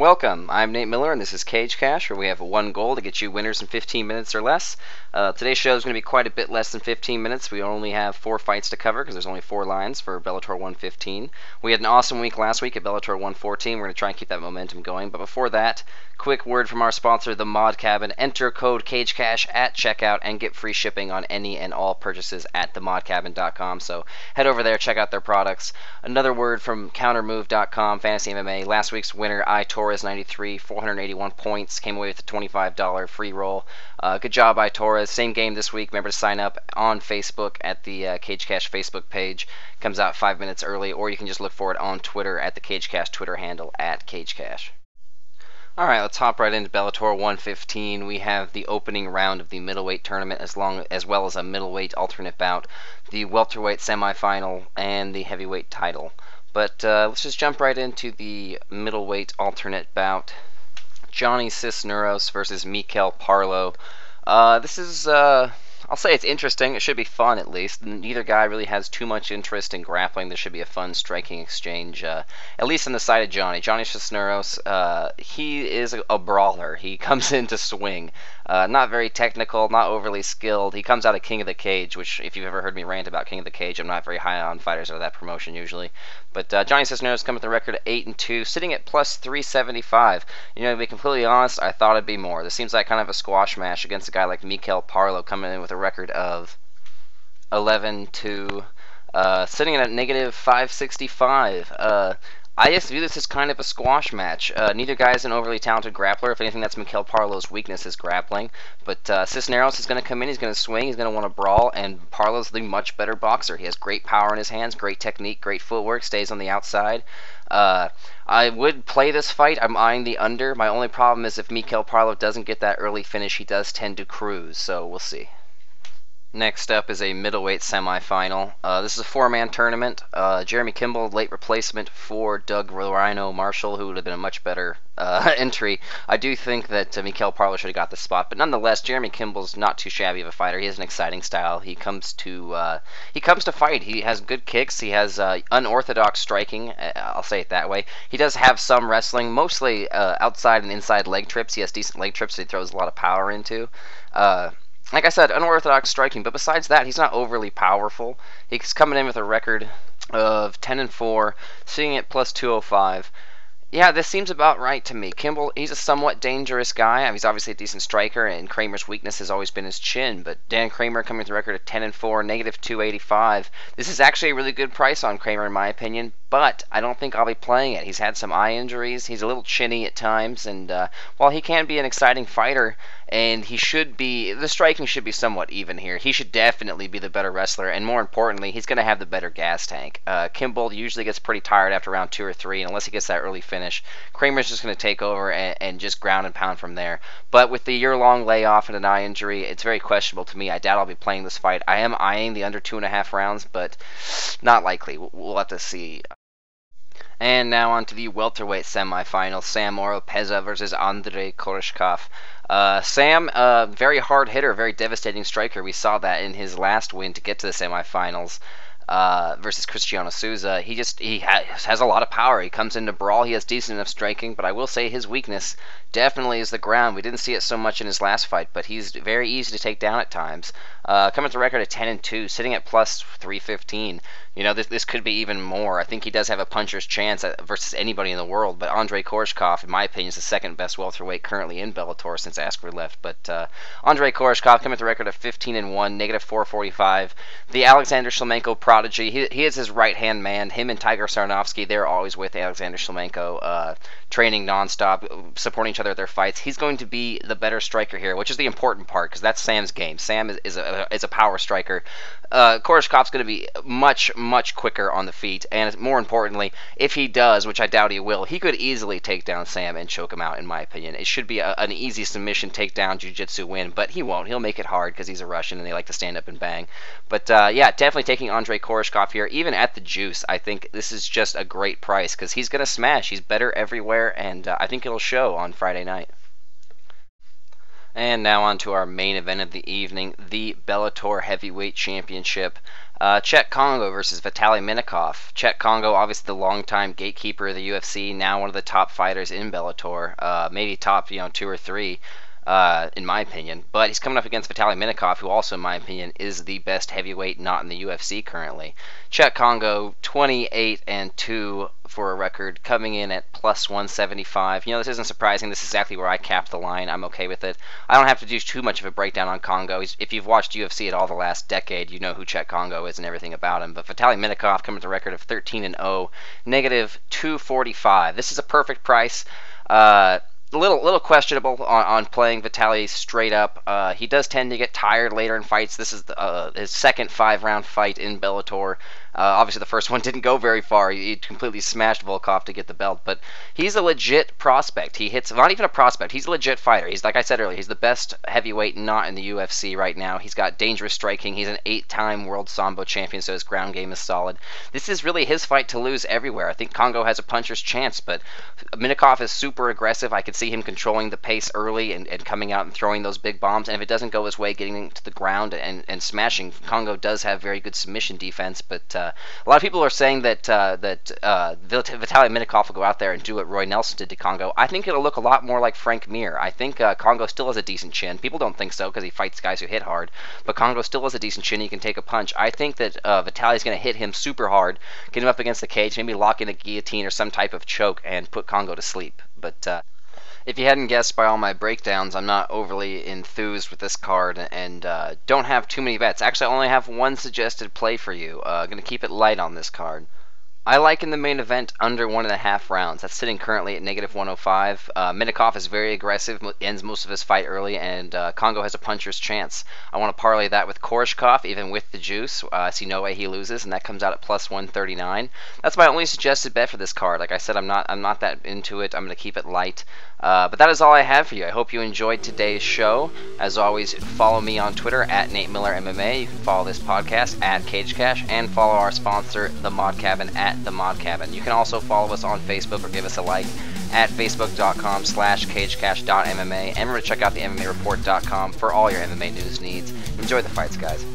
Welcome. I'm Nate Miller, and this is Cage Cash, where we have one goal to get you winners in 15 minutes or less. Today's show is going to be quite a bit less than 15 minutes. We only have 4 fights to cover because there's only 4 lines for Bellator 115. We had an awesome week last week at Bellator 114. We're going to try and keep that momentum going. But before that, quick word from our sponsor, the Mod Cabin. Enter code CageCash at checkout and get free shipping on any and all purchases at themodcabin.com. So head over there, check out their products. Another word from countermove.com, Fantasy MMA. Last week's winner, Torres 93, 481 points, came away with a $25 free roll. Good job, Torres. Same game this week. Remember to sign up on Facebook at the Cage Cash Facebook page. Comes out 5 minutes early, or you can just look for it on Twitter at the Cage Cash Twitter handle at Cage Cash. Alright, let's hop right into Bellator 115. We have the opening round of the middleweight tournament as well as a middleweight alternate bout, the welterweight semifinal, and the heavyweight title. But let's just jump right into the middleweight alternate bout. Johnny Cisneros versus Mikel Parlo. This is, I'll say it's interesting. It should be fun, at least. Neither guy really has too much interest in grappling. This should be a fun, striking exchange, at least on the side of Johnny. Johnny Cisneros, he is a brawler. He comes in to swing. Not very technical, not overly skilled. He comes out of King of the Cage, which, if you've ever heard me rant about King of the Cage, I'm not very high on fighters out of that promotion usually. But Johnny Cisneros comes with a record of 8-2, sitting at plus 375. You know, to be completely honest, I thought it'd be more. This seems like kind of a squash match against a guy like Mikel Parlo coming in with a record of 11-2, sitting at a negative 565. I just view this as kind of a squash match. Neither guy is an overly talented grappler. If anything, that's Mikel Parlo's weakness, is grappling. But Cisneros is going to come in, he's going to swing, he's going to want to brawl, and Parlo's the much better boxer. He has great power in his hands, great technique, great footwork, stays on the outside. I would play this fight. I'm eyeing the under. My only problem is if Mikel Parlo doesn't get that early finish, he does tend to cruise, so we'll see. Next up is a middleweight semifinal. This is a 4-man tournament. Jeremy Kimball, late replacement for Doug Rhino Marshall, who would have been a much better entry. I do think that Mikel Parlo should have got the spot, but nonetheless, Jeremy Kimball's not too shabby of a fighter. He has an exciting style. He comes to fight. He has good kicks. He has unorthodox striking. I'll say it that way. He does have some wrestling, mostly outside and inside leg trips. He has decent leg trips that he throws a lot of power into. Like I said, unorthodox striking, but besides that, he's not overly powerful. He's coming in with a record of 10-4, sitting at plus 205. Yeah, this seems about right to me. Kimball, he's a somewhat dangerous guy. I mean, he's obviously a decent striker, and Kramer's weakness has always been his chin. But Dan Kramer coming with a record of 10-4, negative 285. This is actually a really good price on Kramer, in my opinion. But I don't think I'll be playing it. He's had some eye injuries. He's a little chinny at times, and while he can be an exciting fighter, and the striking should be somewhat even here. He should definitely be the better wrestler, and more importantly, he's going to have the better gas tank. Kimball usually gets pretty tired after round 2 or 3, and unless he gets that early finish, Kramer's just going to take over and just ground and pound from there. But with the year-long layoff and an eye injury, it's very questionable to me. I doubt I'll be playing this fight. I am eyeing the under 2.5 rounds, but not likely. We'll have to see. And now on to the welterweight semifinal, Sam Oropeza versus Andrei Koreshkov. Sam, very hard hitter, very devastating striker. We saw that in his last win to get to the semifinals versus Cristiano Souza. He has a lot of power. He comes in to brawl. He has decent enough striking, but I will say his weakness definitely is the ground. We didn't see it so much in his last fight, but he's very easy to take down at times. Coming with a record of 10-2, sitting at plus 315. You know, this could be even more. I think he does have a puncher's chance versus anybody in the world, but Andrei Koreshkov, in my opinion, is the second best welterweight currently in Bellator since Askren left. But Andrei Koreshkov coming with a record of 15-1, negative 445. The Alexander Shlemenko prodigy. He is his right-hand man. Him and Tiger Sarnovsky, they're always with Alexander Shlemenko, training nonstop, supporting each other at their fights. He's going to be the better striker here, which is the important part, because that's Sam's game. Sam is a power striker. Koreshkov's going to be much quicker on the feet, and more importantly, if he does, which I doubt he will, he could easily take down Sam and choke him out, in my opinion. It should be an easy submission takedown jiu-jitsu win, but he won't. He'll make it hard because he's a Russian and they like to stand up and bang. But yeah, definitely taking Andrei Koreshkov here, even at the juice. I think this is just a great price because he's going to smash. He's better everywhere, and I think it'll show on Friday night. And now on to our main event of the evening, the Bellator Heavyweight Championship. Chet Congo versus Vitaly Minakov. Chet Congo, obviously the longtime gatekeeper of the UFC, now one of the top fighters in Bellator, maybe top 2 or 3. In my opinion, but he's coming up against Vitaly Minakov, who also, in my opinion, is the best heavyweight not in the UFC currently. Chet Congo, 28-2 for a record, coming in at plus 175. This isn't surprising. This is exactly where I capped the line. I'm okay with it. I don't have to do too much of a breakdown on Congo. If you've watched UFC at all the last decade, you know who Chet Congo is and everything about him. But Vitaly Minakov coming with a record of 13-0, negative 245. This is a perfect price. A little questionable on playing Vitaly straight up. He does tend to get tired later in fights. This is his second 5-round fight in Bellator. Obviously, the first one didn't go very far. He completely smashed Volkov to get the belt. But he's a legit prospect. He hits, not even a prospect, he's a legit fighter. He's, like I said earlier, he's the best heavyweight not in the UFC right now. He's got dangerous striking. He's an 8-time world Sambo champion, so his ground game is solid. This is really his fight to lose everywhere. I think Congo has a puncher's chance, but Minakov is super aggressive. I could see him controlling the pace early and coming out and throwing those big bombs. And if it doesn't go his way, getting to the ground and smashing. Congo does have very good submission defense, but a lot of people are saying that Vitaly Minakov will go out there and do what Roy Nelson did to Congo. I think it'll look a lot more like Frank Mir. I think Congo still has a decent chin. People don't think so because he fights guys who hit hard, but Congo still has a decent chin. He can take a punch. I think that Vitaly's going to hit him super hard, get him up against the cage, maybe lock in a guillotine or some type of choke and put Congo to sleep. But if you hadn't guessed by all my breakdowns, I'm not overly enthused with this card and don't have too many bets. Actually, I only have one suggested play for you. Going to keep it light on this card. I like in the main event under 1.5 rounds. That's sitting currently at negative 105. Minakov is very aggressive, ends most of his fight early, and Congo has a puncher's chance. I want to parlay that with Koreshkov, even with the juice. I see no way he loses, and that comes out at plus 139. That's my only suggested bet for this card. Like I said, I'm not that into it. I'm going to keep it light. But that is all I have for you. I hope you enjoyed today's show. As always, follow me on Twitter at Nate Miller MMA. You can follow this podcast at Cage Cash, and follow our sponsor, The Mod Cabin, at The Mod Cabin. You can also follow us on Facebook or give us a like at facebook.com/cagecast.mma. And remember to check out the MMAReport.com for all your MMA news needs. Enjoy the fights, guys.